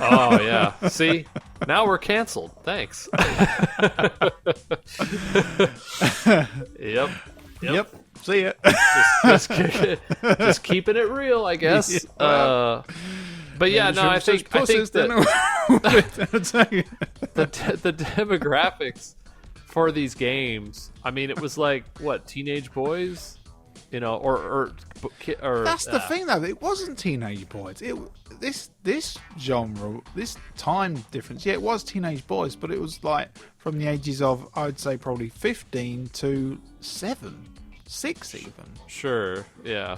Oh yeah. See, now we're canceled. Thanks. Yep. See ya. Just keeping it real, I guess. But yeah, no, I think that the demographics for these games. I mean, it was teenage boys, or that's the thing though. It wasn't teenage boys. This genre, this time difference. Yeah, it was teenage boys, but it was from the ages of, I'd say, probably 15 to 6 even. Sure, yeah.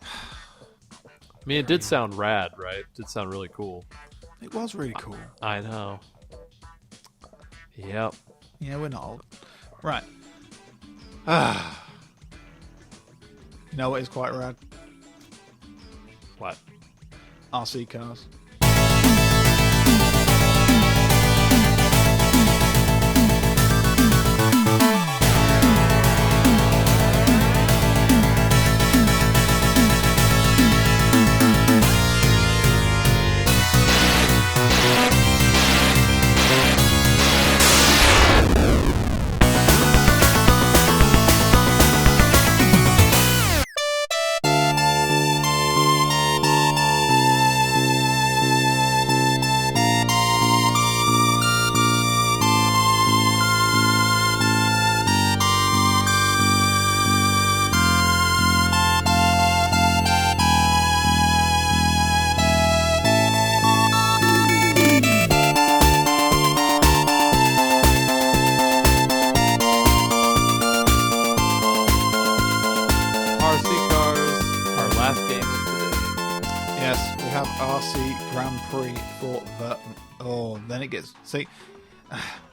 I mean, it did sound rad, right? It did sound really cool. It was really cool. I know. Yep. Yeah, we're not old. Right. You know what is quite rad? What? RC cars.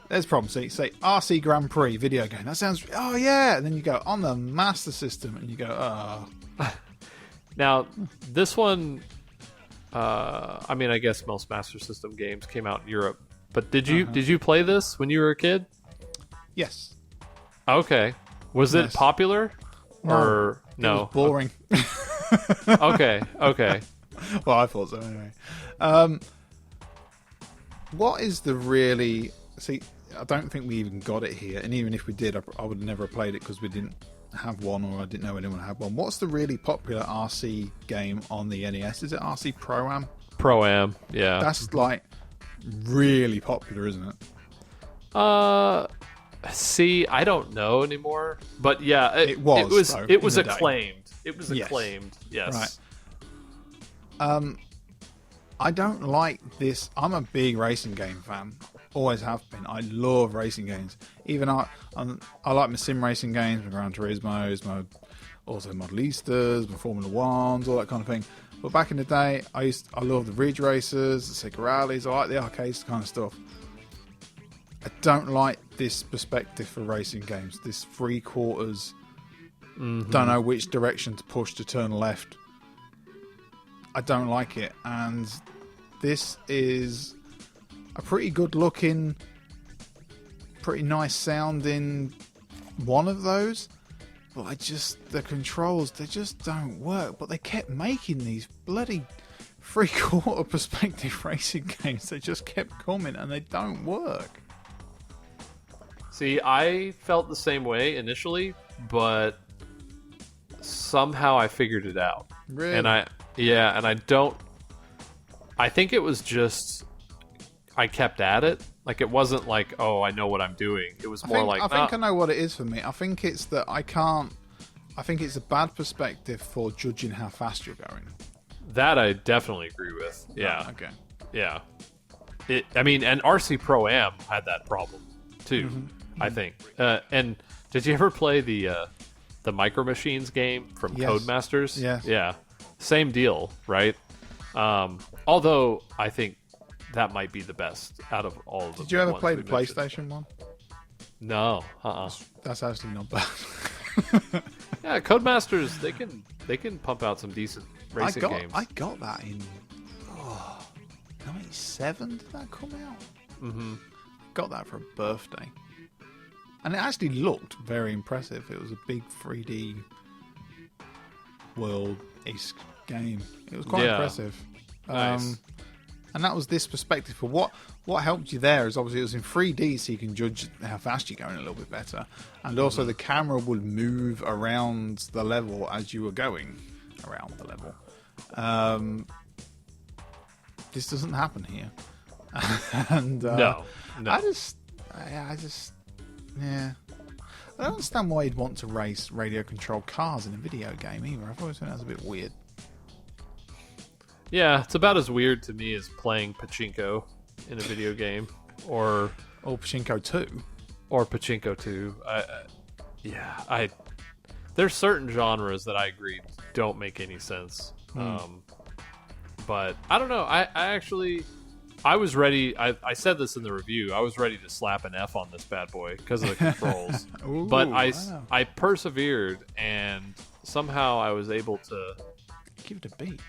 There's a problem. See, RC Grand Prix video game. That sounds. Oh yeah, and then you go on the Master System, and you go, oh. Now this one, I mean, I guess most Master System games came out in Europe. But did you play this when you were a kid? Yes. Okay. Was it popular? Or no? It was boring. Okay. Well, I thought so anyway. What is the really... See, I don't think we even got it here, and even if we did, I would have never played it because we didn't have one, or I didn't know anyone had one. What's the really popular RC game on the NES? Is it RC Pro-Am? Pro-Am, yeah. That's really popular, isn't it? See, I don't know anymore, but yeah, it was acclaimed. It was acclaimed. Yes. Right. I don't like this. I'm a big racing game fan. Always have been. I love racing games. Even I like my sim racing games, my Gran Turismo's, my also Modelistas, my Formula Ones, all that kind of thing. But back in the day, I love the Ridge Racers, the Sega Rallies. I like the arcades kind of stuff. I don't like this perspective for racing games. This 3/4, don't know which direction to push to turn left. I don't like it. And this is a pretty good looking, pretty nice sounding one of those. But the controls, they just don't work. But they kept making these bloody 3/4 perspective racing games. They just kept coming and they don't work. See, I felt the same way initially, but somehow I figured it out. Really? And I think it was just I kept at it. Like, it wasn't like, oh, I know what I'm doing. It was more like, I think I know what it is for me. I think it's that I think it's a bad perspective for judging how fast you're going. That I definitely agree with. Yeah. Oh, okay. Yeah. And RC Pro Am had that problem too. I think. And did you ever play the Micro Machines game from Codemasters? Yes. Yeah. Same deal, right? Although I think that might be the best out of all of them. Did you ever play the PlayStation one? No. That's actually not bad. Yeah, Codemasters, they can pump out some decent racing games. I got that in 97. Did that come out? Mm-hmm. Got that for a birthday. And it actually looked very impressive. It was a big 3D world-esque game. It was quite impressive. Nice. And that was this perspective. But what helped you there is obviously it was in 3D, so you can judge how fast you're going a little bit better. And also the camera would move around the level as you were going around the level. This doesn't happen here. And no. I just I don't understand why you'd want to race radio-controlled cars in a video game either. I've always thought that was a bit weird. Yeah, it's about as weird to me as playing pachinko in a video game, or Pachinko 2. Or Pachinko 2. There's certain genres that I agree don't make any sense. But I don't know. I was ready. I said this in the review. I was ready to slap an F on this bad boy because of the controls. Ooh, but I persevered, and somehow I was able to give it a beat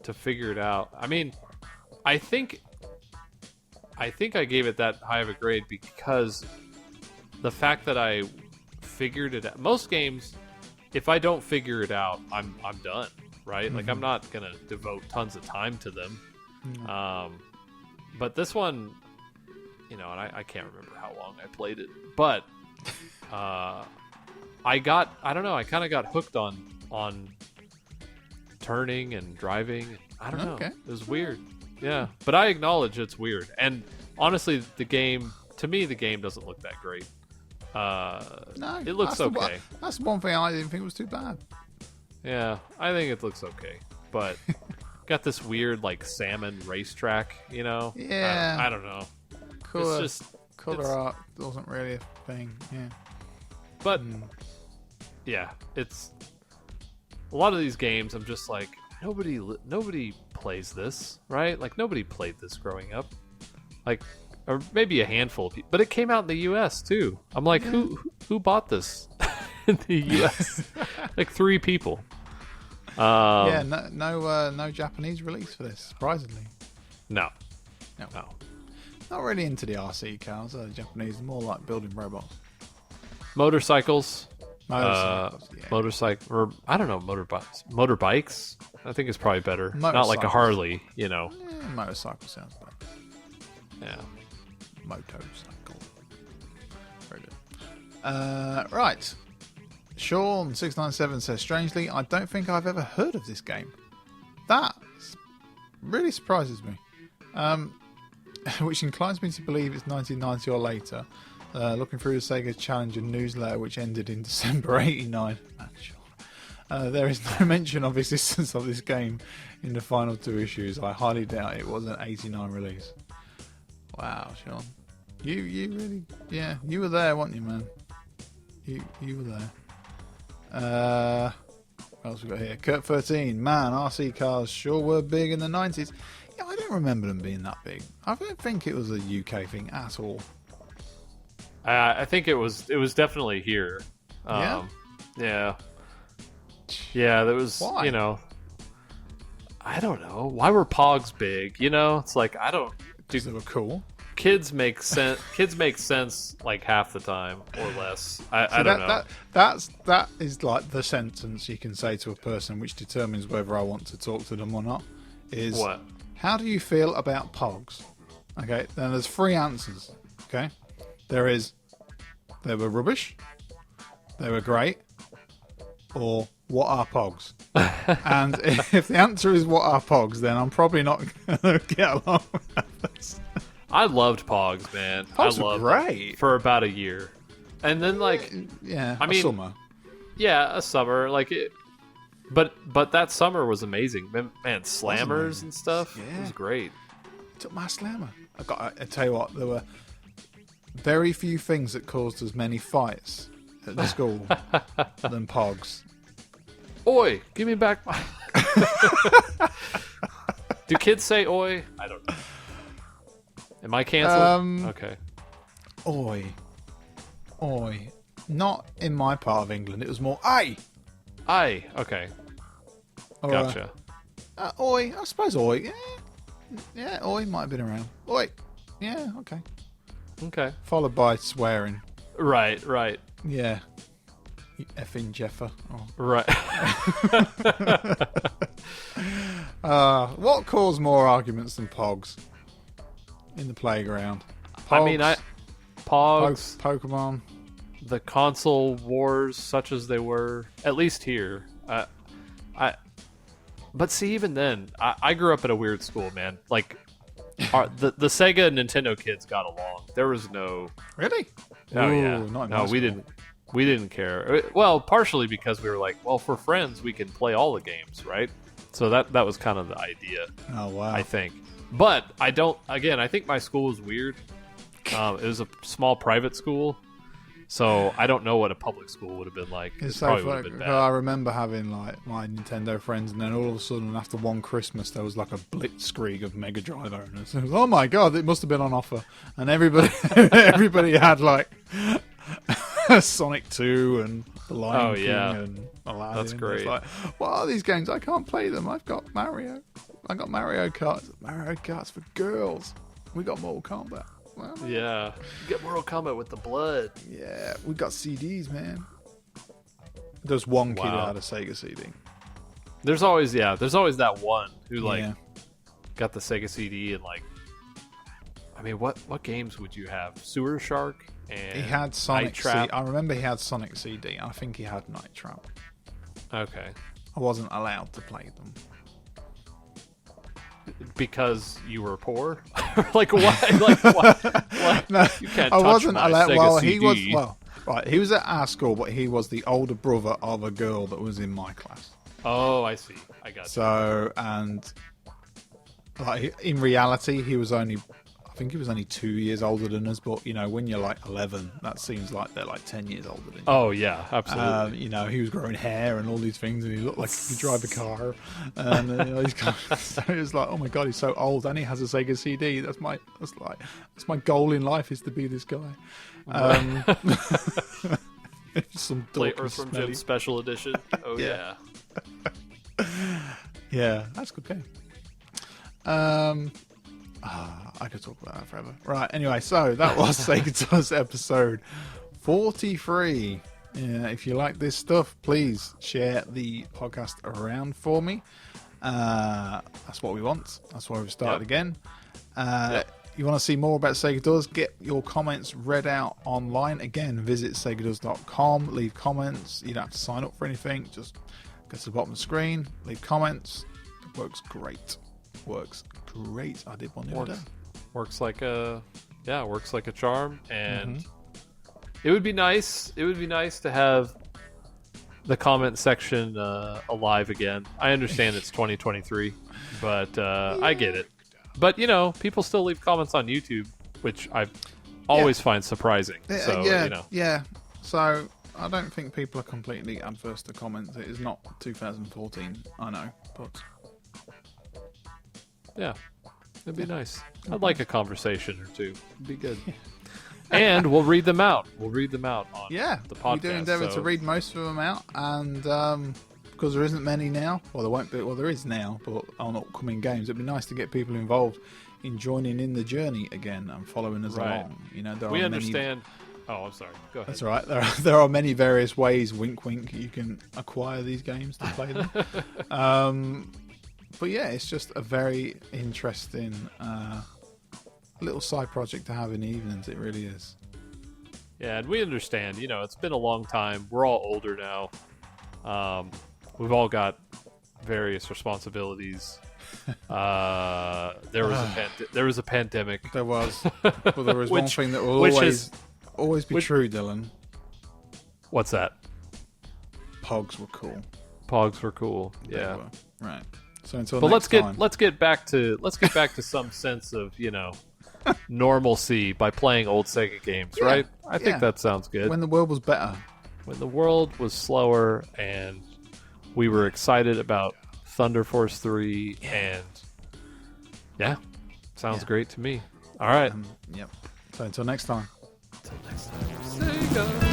to figure it out. I mean, I think I gave it that high of a grade because the fact that I figured it out. Most games, if I don't figure it out, I'm done. Right? Like, I'm not gonna devote tons of time to them. But this one, and I can't remember how long I played it, but I don't know, I kind of got hooked on turning and driving. I don't know. It was weird. Yeah, but I acknowledge it's weird. And honestly, the game doesn't look that great. No, it looks okay. That's one thing I didn't think was too bad. Yeah, I think it looks okay, but got this weird like salmon racetrack, Yeah, I don't know. Color art wasn't really a thing. Yeah, but yeah, it's a lot of these games. I'm just like, nobody plays this, right? Like, nobody played this growing up, like, or maybe a handful of people. But it came out in the U.S. too. I'm like, who bought this in the U.S.? Like 3 people. No Japanese release for this, surprisingly. No. Not really into the RC cars. Japanese, more like building robots. Motorcycles. Motorcycle, or I don't know, motorbikes. I think it's probably better. Not like a Harley, motorcycle sounds better. Yeah. Motorcycle. Very good. Right. Sean697 says, strangely, I don't think I've ever heard of this game. That really surprises me. Which inclines me to believe it's 1990 or later, Looking through the Sega Challenger newsletter, which ended in December '89. There is no mention of existence of this game in the final 2 issues. I highly doubt it was an '89 release. Wow, Sean, you really, yeah, you were there, weren't you, man? You were there. What else we got here? Kurt 13. Man, RC cars sure were big in the '90s. Yeah, I don't remember them being that big. I don't think it was a UK thing at all. I think it was definitely here. Yeah. There was. Why? You know, I don't know. Why were Pogs big? You know, it's like I don't. Because they were cool. Kids make sense. Kids make sense like half the time or less. I don't know. That is like the sentence you can say to a person which determines whether I want to talk to them or not. Is what? How do you feel about Pogs? Okay, then there's 3 answers. Okay, they were rubbish, they were great, or what are Pogs? And if the answer is what are Pogs, then I'm probably not going to get along with this. I loved Pogs, man. Pogs I loved were great them for about a year, and then like a summer. Yeah, a summer like it. But that summer was amazing, man. Slammers and stuff. Yeah. It was great. I took my slammer. I tell you what, there were very few things that caused as many fights at the school than Pogs. Oi, give me back my... Do kids say oi? I don't know. Am I canceled? Okay. Oi. Not in my part of England. It was more aye. Aye. Okay. Or, gotcha. Oi. I suppose oi. Yeah, oi might have been around. Oi. Yeah, okay. Okay. Followed by swearing. Right. Yeah. You effing Jeffer. Oh. Right. What caused more arguments than Pogs in the playground? Pogs, I mean, Pogs, Pokemon, the console wars, such as they were, at least here. But see, even then, I grew up at a weird school, man. Like, the Sega and Nintendo kids got along. There was no really. Oh yeah, not in no, we didn't care. Well, partially because we were like, well, for friends, we can play all the games, right? So that was kind of the idea. Oh wow, I think. But I don't. Again, I think my school was weird. It was a small private school, so I don't know what a public school would have been like. It's so funny. I remember having like my Nintendo friends, and then all of a sudden, after one Christmas, there was like a blitzkrieg of Mega Drive owners. It was, oh my god, it must have been on offer, and everybody had like Sonic 2 and The Lion King and Aladdin. That's great. It's like, what are these games? I can't play them. I've got Mario. I got Mario Kart. Mario Kart's for girls. We got Mortal Kombat. Well, yeah, you get Mortal Kombat with the blood. Yeah, we got CDs, man. There's one kid who had a Sega CD. There's always that one who got the Sega CD and like. I mean, what games would you have? Sewer Shark and he had Sonic Night Trap. I remember he had Sonic CD. I think he had Night Trap. Okay. I wasn't allowed to play them. Because you were poor? Like why? Like what? No, you can't I touch wasn't my allowed. Sega Well, CD. he was at our school, but he was the older brother of a girl that was in my class. Oh, I see. I got you. So, and like in reality, I think he was only 2 years older than us. But you know, when you're like 11, that seems like they're like 10 years older than you. Oh yeah, absolutely. You know, he was growing hair and all these things, and he looked like he could drive a car. And you know, so it was like, oh my god, he's so old, and he has a Sega CD. That's my goal in life, is to be this guy. Some Play Earth from Jim Special Edition. Oh yeah. Yeah, that's a good game. I could talk about that forever. Right, anyway, so that was Sega Does episode 43. Yeah, if you like this stuff, please share the podcast around for me. That's what we want. That's why we've started again. You want to see more about Sega Does? Get your comments read out online. Again, visit segadoes.com. Leave comments. You don't have to sign up for anything. Just go to the bottom of the screen. Leave comments. It works great. I did one the other day. Works like a charm, and It would be nice. It would be nice to have the comment section alive again. I understand it's 2023, but I get it. But people still leave comments on YouTube, which I always find surprising. So yeah. So I don't think people are completely adverse to comments. It is not 2014, I know, but yeah, it'd be nice. I'd like a conversation or two. It'd be good. And we'll read them out. We'll read them out on the podcast. We do endeavour to read most of them out, and because there isn't many now, well, there won't be. Well, there is now, but on upcoming games, it'd be nice to get people involved in joining in the journey again and following us along. We understand. Oh, I'm sorry. Go ahead. That's all right. There are many various ways, wink, wink, you can acquire these games to play them. But yeah, it's just a very interesting little side project to have in the evenings. It really is. Yeah, and we understand. It's been a long time. We're all older now. We've all got various responsibilities. There was a pandemic. There was. But there was one thing that will always be true, Dylan. What's that? Pogs were cool. Pogs were cool. Yeah. Right. So until next time. let's get back to some sense of normalcy by playing old Sega games, right? I think that sounds good. When the world was better. When the world was slower and we were excited about Thunder Force 3 and sounds great to me. All right. Yep. So until next time. Until next time. Sega.